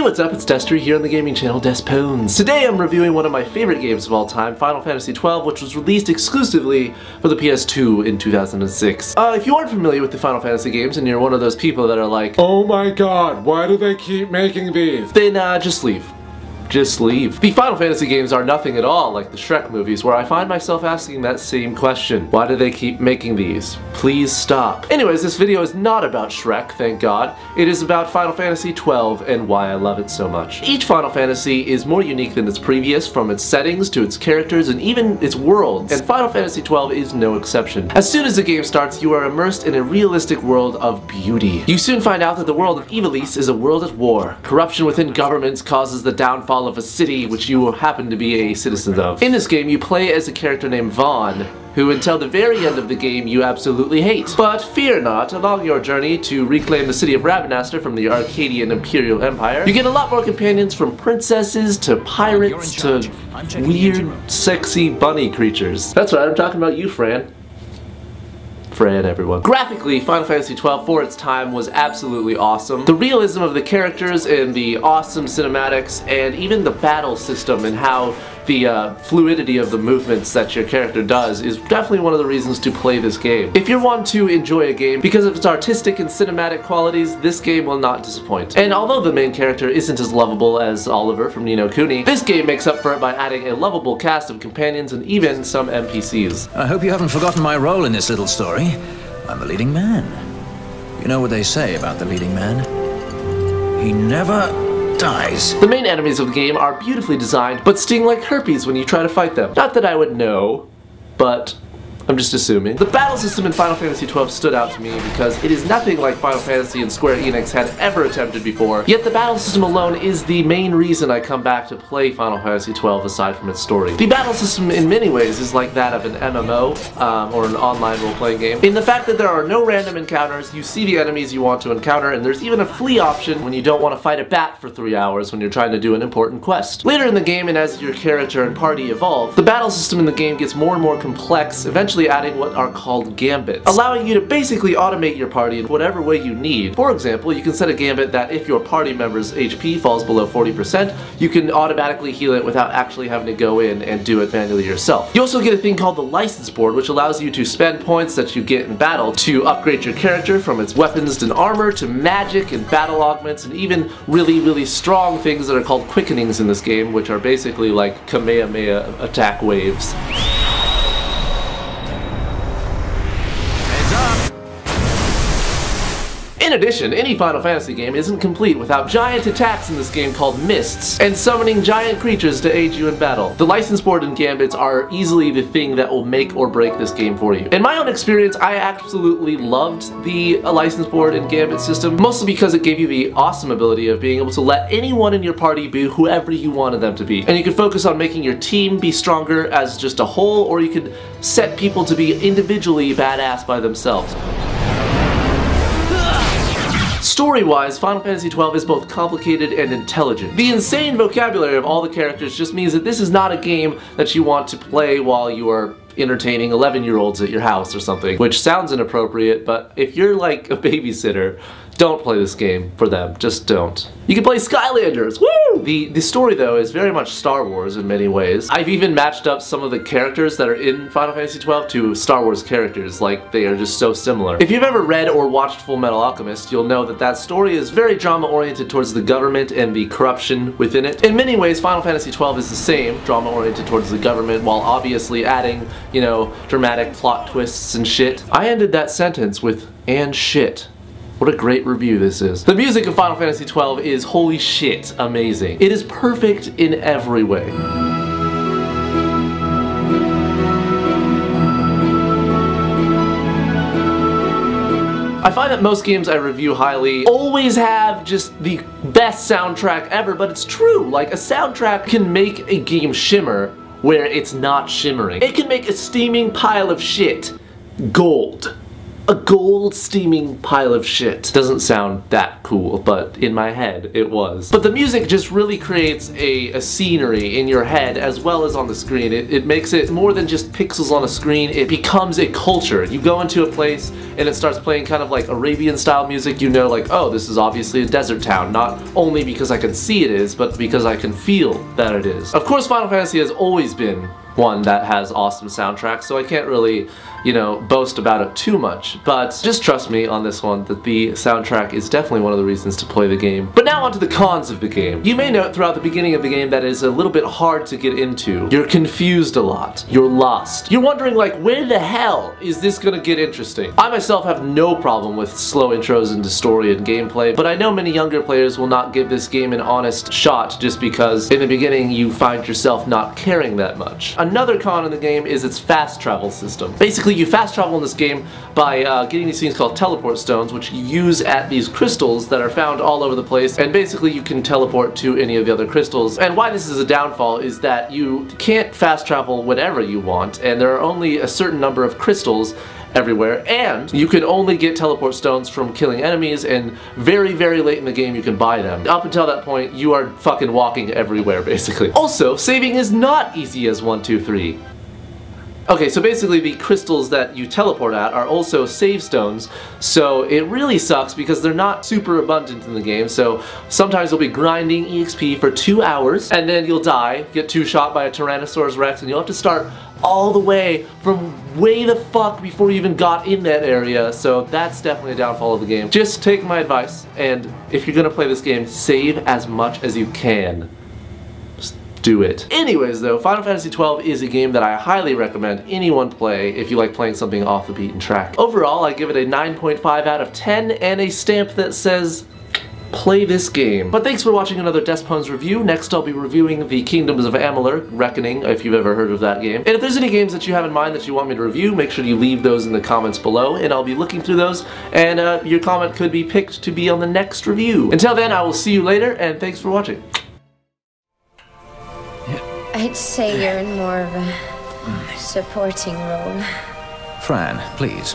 Hey, what's up? It's Destry here on the gaming channel Despwns. Today I'm reviewing one of my favorite games of all time, Final Fantasy XII, which was released exclusively for the PS2 in 2006. If you aren't familiar with the Final Fantasy games and you're one of those people that are like, oh my god, why do they keep making these? Then just leave. Just leave. The Final Fantasy games are nothing at all like the Shrek movies, where I find myself asking that same question. Why do they keep making these? Please stop. Anyways, this video is not about Shrek, thank God. It is about Final Fantasy XII and why I love it so much. Each Final Fantasy is more unique than its previous, from its settings to its characters and even its worlds, and Final Fantasy XII is no exception. As soon as the game starts, you are immersed in a realistic world of beauty. You soon find out that the world of Ivalice is a world at war. Corruption within governments causes the downfall of a city which you happen to be a citizen of. In this game, you play as a character named Vaughn, who until the very end of the game you absolutely hate. But fear not, along your journey to reclaim the city of Rabanastre from the Arcadian Imperial Empire, you get a lot more companions, from princesses to pirates to weird, sexy bunny creatures. That's right, I'm talking about you, Fran. Everyone. Graphically, Final Fantasy XII for its time was absolutely awesome. The realism of the characters and the awesome cinematics and even the battle system and how the fluidity of the movements that your character does is definitely one of the reasons to play this game. If you want to enjoy a game because of its artistic and cinematic qualities, this game will not disappoint. And although the main character isn't as lovable as Oliver from Ni no Kuni, this game makes up for it by adding a lovable cast of companions and even some NPCs. I hope you haven't forgotten my role in this little story. I'm the leading man. You know what they say about the leading man? He never dies. The main enemies of the game are beautifully designed, but sting like herpes when you try to fight them. Not that I would know, but I'm just assuming. The battle system in Final Fantasy XII stood out to me because it is nothing like Final Fantasy and Square Enix had ever attempted before, yet the battle system alone is the main reason I come back to play Final Fantasy XII aside from its story. The battle system in many ways is like that of an MMO, or an online role-playing game, in the fact that there are no random encounters, you see the enemies you want to encounter, and there's even a flee option when you don't want to fight a bat for 3 hours when you're trying to do an important quest. Later in the game, and as your character and party evolve, the battle system in the game gets more and more complex, eventually adding what are called gambits, allowing you to basically automate your party in whatever way you need. For example, you can set a gambit that if your party member's HP falls below 40%, you can automatically heal it without actually having to go in and do it manually yourself. You also get a thing called the license board, which allows you to spend points that you get in battle to upgrade your character from its weapons and armor to magic and battle augments and even really strong things that are called quickenings in this game, which are basically like Kamehameha attack waves. In addition, any Final Fantasy game isn't complete without giant attacks in this game called mists, and summoning giant creatures to aid you in battle. The license board and gambits are easily the thing that will make or break this game for you. In my own experience, I absolutely loved the license board and gambit system, mostly because it gave you the awesome ability of being able to let anyone in your party be whoever you wanted them to be. And you could focus on making your team be stronger as just a whole, or you could set people to be individually badass by themselves. Story-wise, Final Fantasy XII is both complicated and intelligent. The insane vocabulary of all the characters just means that this is not a game that you want to play while you are entertaining 11-year-olds at your house or something, which sounds inappropriate, but if you're like a babysitter, don't play this game for them. Just don't. You can play Skylanders! Woo! The story, though, is very much Star Wars in many ways. I've even matched up some of the characters that are in Final Fantasy XII to Star Wars characters, like they are just so similar. If you've ever read or watched Full Metal Alchemist, you'll know that that story is very drama-oriented towards the government and the corruption within it. In many ways, Final Fantasy XII is the same, drama-oriented towards the government, while obviously adding, you know, dramatic plot twists and shit. I ended that sentence with, "and shit." What a great review this is. The music of Final Fantasy XII is holy shit amazing. It is perfect in every way. I find that most games I review highly always have just the best soundtrack ever, but it's true. Like, a soundtrack can make a game shimmer where it's not shimmering. It can make a steaming pile of shit gold. a gold steaming pile of shit. Doesn't sound that cool, but in my head it was. But the music just really creates a scenery in your head as well as on the screen. It makes it more than just pixels on a screen. It becomes a culture. You go into a place and it starts playing kind of like Arabian style music. You know, like, oh, this is obviously a desert town, not only because I can see it is, but because I can feel that it is. Of course, Final Fantasy has always been one that has awesome soundtracks, so I can't really, you know, boast about it too much, but just trust me on this one that the soundtrack is definitely one of the reasons to play the game. But now onto the cons of the game. You may note throughout the beginning of the game that it's a little bit hard to get into. You're confused a lot. You're lost. You're wondering, like, where the hell is this gonna get interesting? I myself have no problem with slow intros into story and gameplay, but I know many younger players will not give this game an honest shot just because in the beginning you find yourself not caring that much. Another con in the game is its fast travel system. Basically, you fast travel in this game by getting these things called teleport stones, which you use at these crystals that are found all over the place, and basically you can teleport to any of the other crystals. And why this is a downfall is that you can't fast travel whenever you want, and there are only a certain number of crystals everywhere, and you can only get teleport stones from killing enemies, and very, very late in the game you can buy them. Up until that point, you are fucking walking everywhere, basically. Also, saving is not easy as 1, 2, 3. Okay, so basically the crystals that you teleport at are also save stones, so it really sucks because they're not super abundant in the game, so sometimes you'll be grinding EXP for 2 hours, and then you'll die, get two-shot by a Tyrannosaurus Rex, and you'll have to start all the way from way the fuck before you even got in that area, so that's definitely a downfall of the game. Just take my advice, and if you're gonna play this game, save as much as you can. Do it. Anyways though, Final Fantasy XII is a game that I highly recommend anyone play if you like playing something off the beaten track. Overall, I give it a 9.5 out of 10 and a stamp that says play this game. But thanks for watching another Despwns review. Next I'll be reviewing the Kingdoms of Amalur: Reckoning, if you've ever heard of that game. And if there's any games that you have in mind that you want me to review, make sure you leave those in the comments below, and I'll be looking through those, and your comment could be picked to be on the next review. Until then, I will see you later, and thanks for watching. I'd say you're in more of a supporting role. Fran, please.